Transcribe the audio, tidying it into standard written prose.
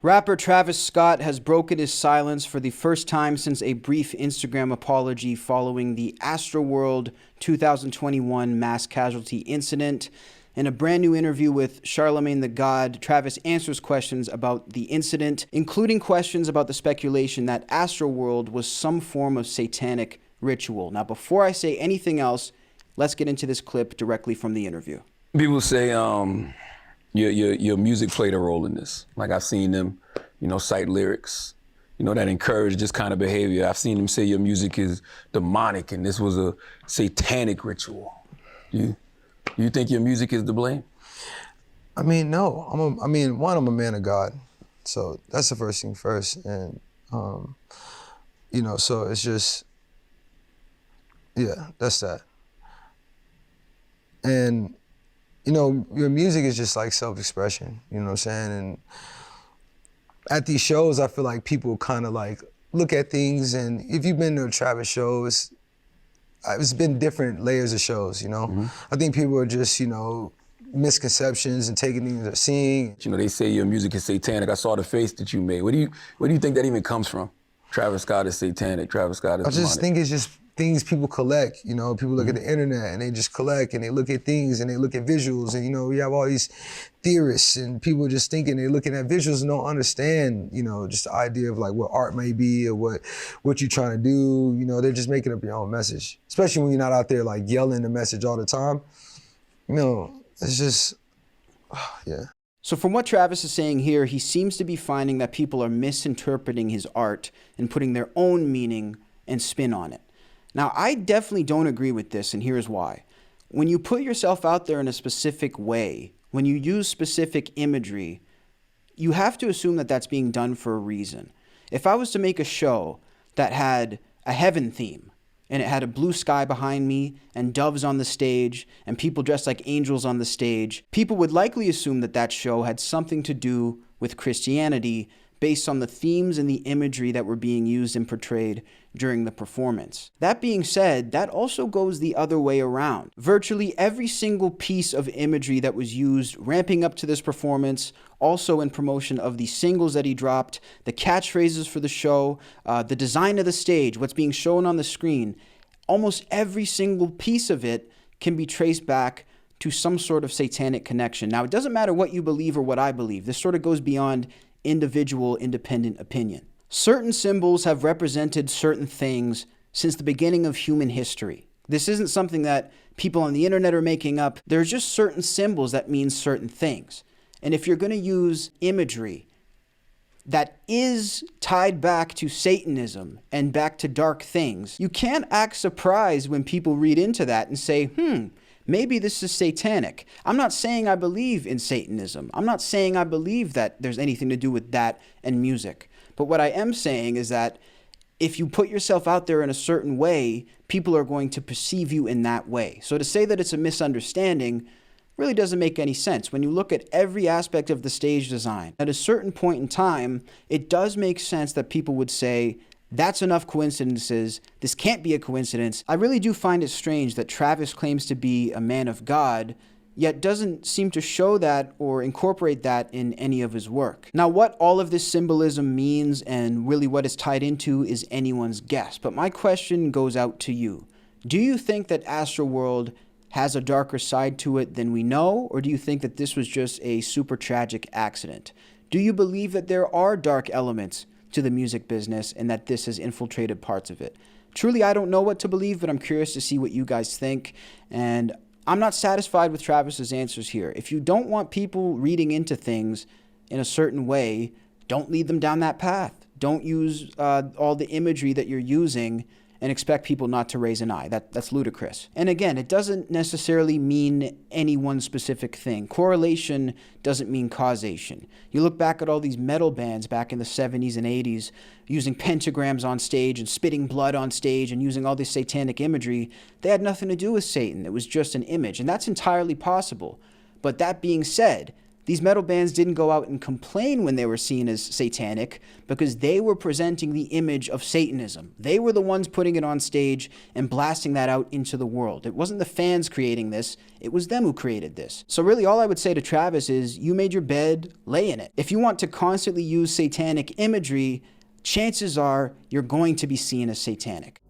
Rapper Travis Scott has broken his silence for the first time since a brief Instagram apology following the Astroworld 2021 mass casualty incident. In a brand new interview with Charlamagne the God, Travis answers questions about the incident, including questions about the speculation that Astroworld was some form of satanic ritual. Now, before I say anything else, let's get into this clip directly from the interview. People say your music played a role in this. Like, I've seen them, cite lyrics, that encourage this kind of behavior. I've seen them say your music is demonic and this was a satanic ritual. You think your music is to blame? I mean, no. I'm a man of God. So that's the first thing first. And, so it's just, yeah, that's that. And, your music is just like self-expression, you know what I'm saying? And at these shows, I feel like people kind of like look at things, and if you've been to a Travis show, it's been different layers of shows, Mm-hmm. I think people are just, misconceptions and taking things they're seeing. They say your music is satanic. I saw the face that you made. Where do you think that even comes from? Travis Scott is satanic, Travis Scott is demonic. I just think it's just things people collect, people look at the internet and they just collect and they look at things and they look at visuals and, we have all these theorists and people just thinking they're looking at visuals and don't understand, just the idea of like what art may be or what you're trying to do, they're just making up your own message. Especially when you're not out there like yelling the message all the time. It's just, yeah. So from what Travis is saying here, he seems to be finding that people are misinterpreting his art and putting their own meaning and spin on it. Now, I definitely don't agree with this, and here's why. When you put yourself out there in a specific way, when you use specific imagery, you have to assume that that's being done for a reason. If I was to make a show that had a heaven theme, and it had a blue sky behind me, and doves on the stage, and people dressed like angels on the stage, people would likely assume that that show had something to do with Christianity based on the themes and the imagery that were being used and portrayed during the performance. That being said, that also goes the other way around. Virtually every single piece of imagery that was used ramping up to this performance, also in promotion of the singles that he dropped, the catchphrases for the show, the design of the stage, what's being shown on the screen, almost every single piece of it can be traced back to some sort of satanic connection. Now, it doesn't matter what you believe or what I believe. This sort of goes beyond individual independent opinion. Certain symbols have represented certain things since the beginning of human history. This isn't something that people on the internet are making up. There's just certain symbols that mean certain things. And if you're going to use imagery that is tied back to Satanism and back to dark things, you can't act surprised when people read into that and say, maybe this is satanic. I'm not saying I believe in Satanism. I'm not saying I believe that there's anything to do with that and music. But what I am saying is that if you put yourself out there in a certain way, people are going to perceive you in that way. So to say that it's a misunderstanding really doesn't make any sense. When you look at every aspect of the stage design, at a certain point in time, it does make sense that people would say, that's enough coincidences. This can't be a coincidence. I really do find it strange that Travis claims to be a man of God, yet doesn't seem to show that or incorporate that in any of his work. Now, what all of this symbolism means and really what it's tied into is anyone's guess. But my question goes out to you. Do you think that Astroworld has a darker side to it than we know, or do you think that this was just a super tragic accident? Do you believe that there are dark elements to the music business and that this has infiltrated parts of it? Truly, I don't know what to believe, but I'm curious to see what you guys think. And I'm not satisfied with Travis's answers here. If you don't want people reading into things in a certain way, don't lead them down that path. Don't use all the imagery that you're using and expect people not to raise an eye. That's ludicrous. And again, it doesn't necessarily mean any one specific thing. Correlation doesn't mean causation. You look back at all these metal bands back in the 70s and 80s using pentagrams on stage and spitting blood on stage and using all this satanic imagery. They had nothing to do with Satan. It was just an image, and that's entirely possible. But that being said, These metal bands didn't go out and complain when they were seen as satanic because they were presenting the image of Satanism. They were the ones putting it on stage and blasting that out into the world. It wasn't the fans creating this, it was them who created this. So really all I would say to Travis is, you made your bed, lay in it. If you want to constantly use satanic imagery, chances are you're going to be seen as satanic.